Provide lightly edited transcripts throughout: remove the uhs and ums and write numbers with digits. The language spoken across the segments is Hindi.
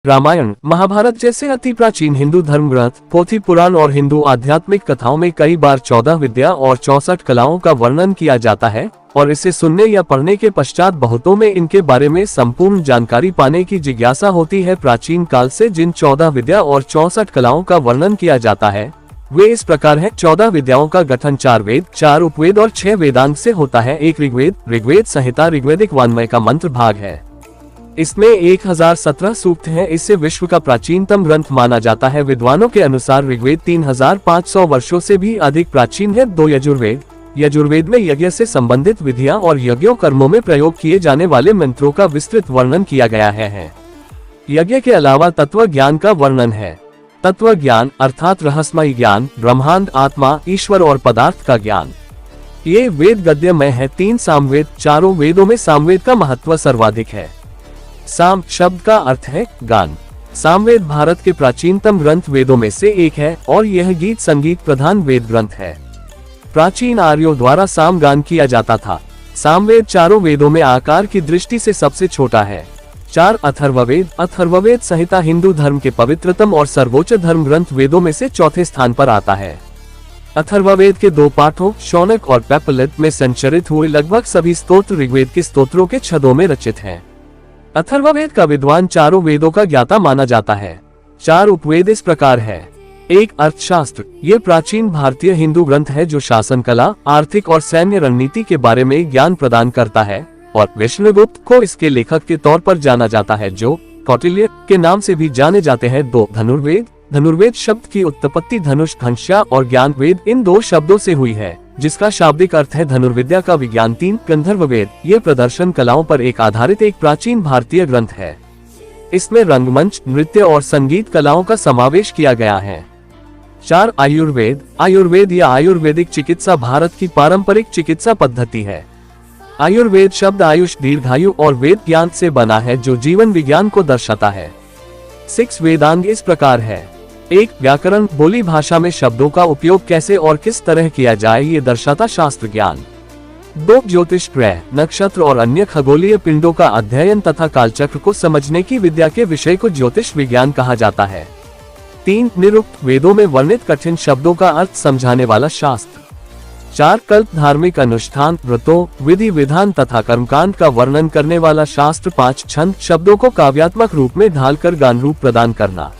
रामायण, महाभारत जैसे अति प्राचीन हिंदू धर्म ग्रंथ, पोथी पुराण और हिंदू आध्यात्मिक कथाओं में कई बार 14 विद्या और 64 कलाओं का वर्णन किया जाता है और इसे सुनने या पढ़ने के पश्चात बहुतों में इनके बारे में संपूर्ण जानकारी पाने की जिज्ञासा होती है। प्राचीन काल से जिन 14 विद्या और 64 कलाओं का वर्णन किया जाता है वे इस प्रकार है। 14 विद्याओं का गठन 4 वेद, 4 उपवेद और 6 वेदांग से होता है। एक ऋग्वेद संहिता ऋग्वेदिक वाङ्मय का मंत्र भाग है। इसमें 1017 सूक्त हैं। इसे विश्व का प्राचीनतम ग्रंथ माना जाता है। विद्वानों के अनुसार ऋग्वेद 3500 वर्षों से भी अधिक प्राचीन है। 2 यजुर्वेद में यज्ञ से संबंधित विधियां और यज्ञों कर्मों में प्रयोग किए जाने वाले मंत्रों का विस्तृत वर्णन किया गया है। यज्ञ के अलावा तत्व ज्ञान का वर्णन है। तत्व ज्ञान अर्थात रहस्यमय ज्ञान, ब्रह्मांड, आत्मा, ईश्वर और पदार्थ का ज्ञान, ये वेद गद्यमय है। 3 सामवेद, चारों वेदों में सामवेद का महत्व सर्वाधिक है। साम शब्द का अर्थ है गान। सामवेद भारत के प्राचीनतम ग्रंथ वेदों में से एक है और यह गीत संगीत प्रधान वेद ग्रंथ है। प्राचीन आर्यों द्वारा साम गान किया जाता था। सामवेद चारों वेदों में आकार की दृष्टि से सबसे छोटा है। 4 अथर्ववेद संहिता हिंदू धर्म के पवित्रतम और सर्वोच्च धर्म ग्रंथ वेदों में से चौथे स्थान पर आता है। अथर्ववेद के 2 पाठों शौनक और पैपलित में संचरित हुए लगभग सभी स्तोत्र ऋग्वेद के स्तोत्रों के छंदों में रचित हैं। अथर्ववेद का विद्वान चारों वेदों का ज्ञाता माना जाता है। 4 उपवेद इस प्रकार है। 1 अर्थशास्त्र, ये प्राचीन भारतीय हिंदू ग्रंथ है जो शासन कला, आर्थिक और सैन्य रणनीति के बारे में ज्ञान प्रदान करता है और विष्णुगुप्त को इसके लेखक के तौर पर जाना जाता है जो कौटिल्य के नाम से भी जाने जाते हैं। 2 धनुर्वेद शब्द की उत्पत्ति धनुष, घंटा और ज्ञान वेद इन 2 शब्दों से हुई है जिसका शाब्दिक अर्थ है धनुर्विद्या का विज्ञान। 3 गंधर्ववेद, ये प्रदर्शन कलाओं पर एक आधारित एक प्राचीन भारतीय ग्रंथ है। इसमें रंगमंच, नृत्य और संगीत कलाओं का समावेश किया गया है। 4 आयुर्वेद या आयुर्वेदिक चिकित्सा भारत की पारंपरिक चिकित्सा पद्धति है। आयुर्वेद शब्द आयुष दीर्घायु और वेद ज्ञान से बना है जो जीवन विज्ञान को दर्शाता है। 6 वेदांग इस प्रकार है। 1 व्याकरण, बोली भाषा में शब्दों का उपयोग कैसे और किस तरह किया जाए ये दर्शाता शास्त्र ज्ञान। 2 ज्योतिष, ग्रह, नक्षत्र और अन्य खगोलीय पिंडों का अध्ययन तथा कालचक्र को समझने की विद्या के विषय को ज्योतिष विज्ञान कहा जाता है। 3 निरुक्त, वेदों में वर्णित कठिन शब्दों का अर्थ समझाने वाला शास्त्र। 4 कल्प, धार्मिक अनुष्ठान, व्रतों, विधि विधान तथा कर्मकांड का वर्णन करने वाला शास्त्र। 5 छंद, शब्दों को काव्यात्मक रूप में ढालकर गान रूप प्रदान करना।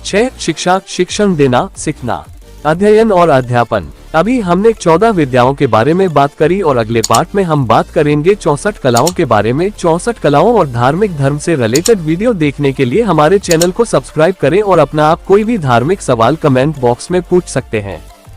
6 शिक्षा, शिक्षण देना, सीखना, अध्ययन और अध्यापन। अभी हमने 14 विद्याओं के बारे में बात करी और अगले पार्ट में हम बात करेंगे 64 कलाओं के बारे में। 64 कलाओं और धार्मिक धर्म से रिलेटेड वीडियो देखने के लिए हमारे चैनल को सब्सक्राइब करें और अपना आप कोई भी धार्मिक सवाल कमेंट बॉक्स में पूछ सकते हैं।